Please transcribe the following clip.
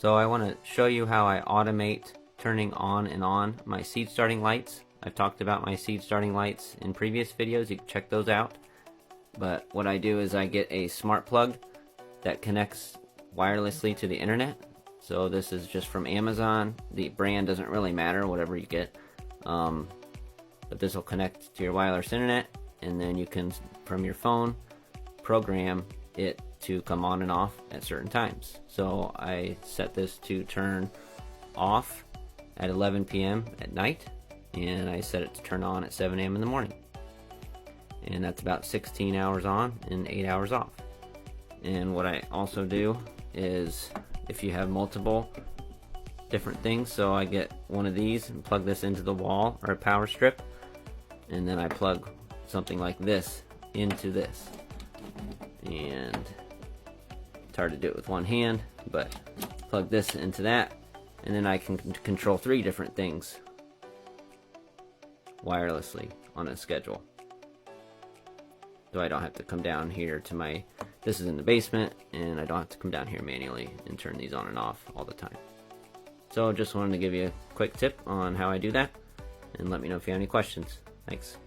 So I want to show you how I automate turning on and on my seed starting lights. I've talked about my seed starting lights in previous videos, you can check those out. But what I do is I get a smart plug that connects wirelessly to the internet. So this is just from Amazon. The brand doesn't really matter, whatever you get. But this will connect to your wireless internet, and then you can, from your phone, program it to come on and off at certain times. So I set this to turn off at 11 p.m. at night, and I set it to turn on at 7 a.m. in the morning. And that's about 16 hours on and 8 hours off. And what I also do is, if you have multiple different things, so I get one of these and plug this into the wall or a power strip, and then I plug something like this into this. And it's hard to do it with one hand, but plug this into that, and then I can control 3 different things wirelessly on a schedule. So I don't have to come down here to my, this is in the basement, and I don't have to come down here manually and turn these on and off all the time. So just wanted to give you a quick tip on how I do that, and let me know if you have any questions. Thanks.